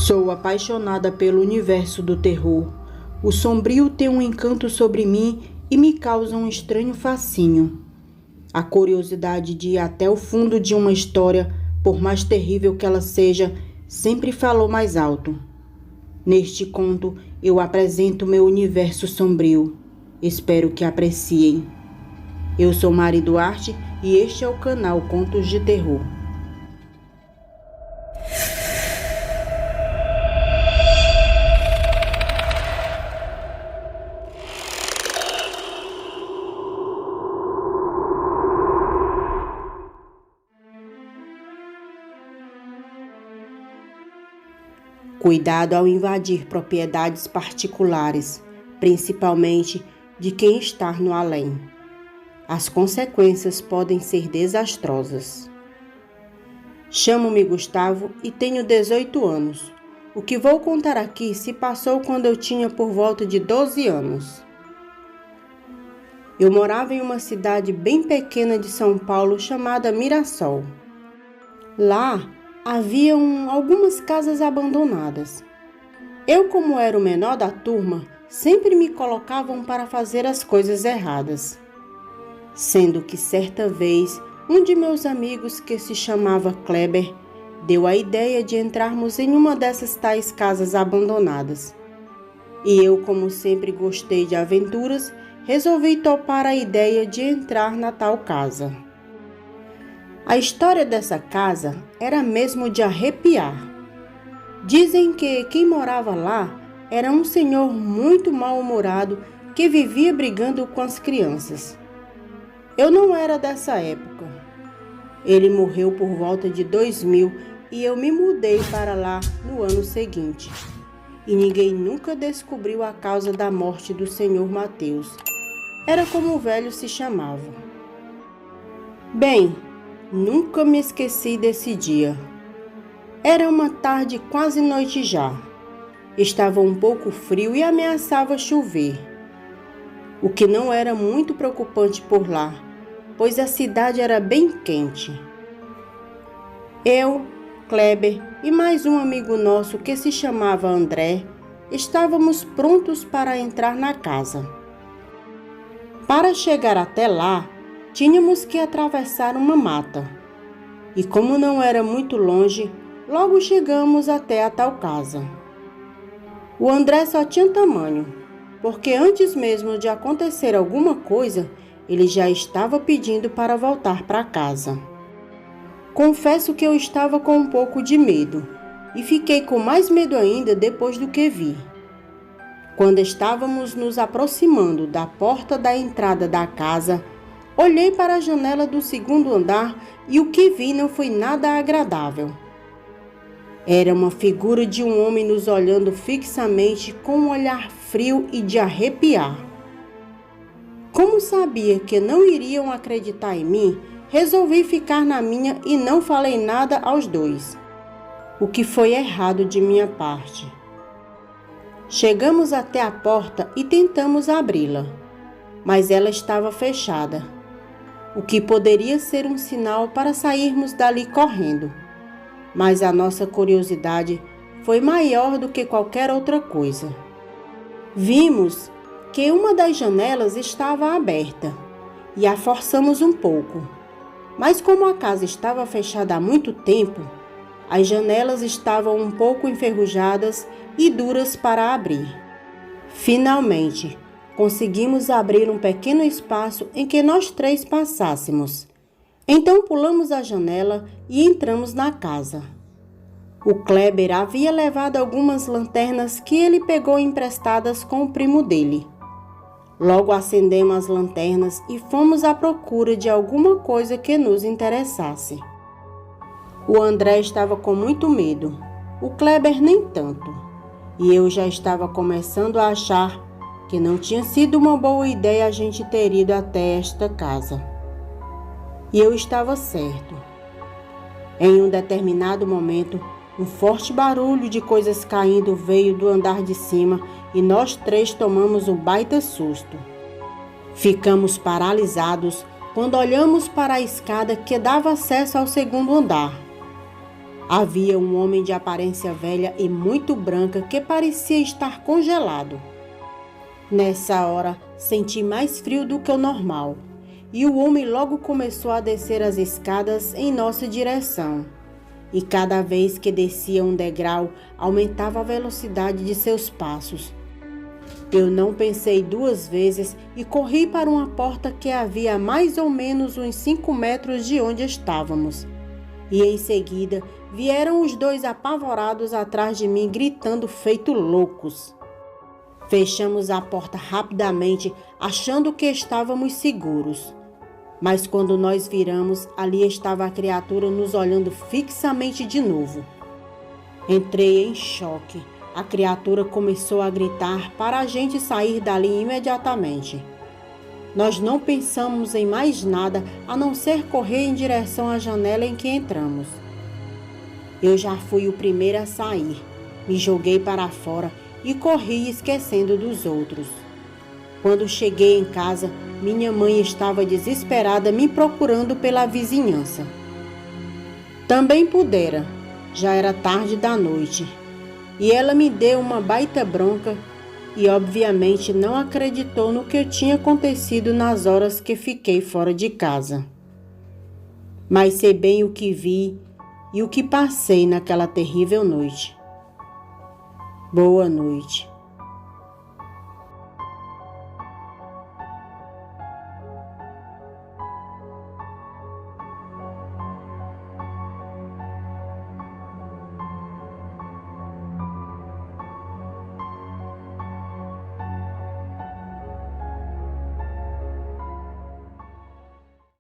Sou apaixonada pelo universo do terror. O sombrio tem um encanto sobre mim e me causa um estranho fascínio. A curiosidade de ir até o fundo de uma história, por mais terrível que ela seja, sempre falou mais alto. Neste conto, eu apresento meu universo sombrio. Espero que apreciem. Eu sou Mari Duarte e este é o canal Contos de Terror. Cuidado ao invadir propriedades particulares, principalmente de quem está no além. As consequências podem ser desastrosas. Chamo-me Gustavo e tenho 18 anos. O que vou contar aqui se passou quando eu tinha por volta de 12 anos. Eu morava em uma cidade bem pequena de São Paulo chamada Mirassol. Lá, haviam algumas casas abandonadas. Eu, como era o menor da turma, sempre me colocavam para fazer as coisas erradas. Sendo que certa vez, um de meus amigos, que se chamava Kleber, deu a ideia de entrarmos em uma dessas tais casas abandonadas. E eu, como sempre gostei de aventuras, resolvi topar a ideia de entrar na tal casa. A história dessa casa era mesmo de arrepiar. Dizem que quem morava lá era um senhor muito mal-humorado que vivia brigando com as crianças. Eu não era dessa época. Ele morreu por volta de 2000 e eu me mudei para lá no ano seguinte. E ninguém nunca descobriu a causa da morte do senhor Mateus. Era como o velho se chamava. Bem, nunca me esqueci desse dia. Era uma tarde quase noite já. Estava um pouco frio e ameaçava chover. O que não era muito preocupante por lá, pois a cidade era bem quente. Eu, Kleber e mais um amigo nosso que se chamava André, estávamos prontos para entrar na casa. Para chegar até lá, tínhamos que atravessar uma mata. E como não era muito longe, logo chegamos até a tal casa. O André só tinha tamanho, porque antes mesmo de acontecer alguma coisa, ele já estava pedindo para voltar para casa. Confesso que eu estava com um pouco de medo, e fiquei com mais medo ainda depois do que vi. Quando estávamos nos aproximando da porta da entrada da casa, olhei para a janela do segundo andar e o que vi não foi nada agradável. Era uma figura de um homem nos olhando fixamente com um olhar frio e de arrepiar. Como sabia que não iriam acreditar em mim, resolvi ficar na minha e não falei nada aos dois, o que foi errado de minha parte. Chegamos até a porta e tentamos abri-la, mas ela estava fechada, o que poderia ser um sinal para sairmos dali correndo. Mas a nossa curiosidade foi maior do que qualquer outra coisa. Vimos que uma das janelas estava aberta e a forçamos um pouco, mas como a casa estava fechada há muito tempo, as janelas estavam um pouco enferrujadas e duras para abrir. Finalmente, conseguimos abrir um pequeno espaço em que nós três passássemos. Então pulamos a janela e entramos na casa. O Kleber havia levado algumas lanternas que ele pegou emprestadas com o primo dele. Logo acendemos as lanternas e fomos à procura de alguma coisa que nos interessasse. O André estava com muito medo, o Kleber nem tanto, e eu já estava começando a achar que não tinha sido uma boa ideia a gente ter ido até esta casa. E eu estava certo. Em um determinado momento, um forte barulho de coisas caindo veio do andar de cima e nós três tomamos um baita susto. Ficamos paralisados quando olhamos para a escada que dava acesso ao segundo andar. Havia um homem de aparência velha e muito branca que parecia estar congelado. Nessa hora, senti mais frio do que o normal, e o homem logo começou a descer as escadas em nossa direção. E cada vez que descia um degrau, aumentava a velocidade de seus passos. Eu não pensei duas vezes e corri para uma porta que havia mais ou menos uns 5 metros de onde estávamos. E em seguida vieram os dois apavorados atrás de mim, gritando feito loucos. Fechamos a porta rapidamente, achando que estávamos seguros. Mas quando nós viramos, ali estava a criatura nos olhando fixamente de novo. Entrei em choque. A criatura começou a gritar para a gente sair dali imediatamente. Nós não pensamos em mais nada a não ser correr em direção à janela em que entramos. Eu já fui o primeiro a sair. Me joguei para fora e corri esquecendo dos outros. Quando cheguei em casa, minha mãe estava desesperada me procurando pela vizinhança. Também pudera, já era tarde da noite, e ela me deu uma baita bronca e obviamente não acreditou no que tinha acontecido nas horas que fiquei fora de casa. Mas sei bem o que vi e o que passei naquela terrível noite. Boa noite.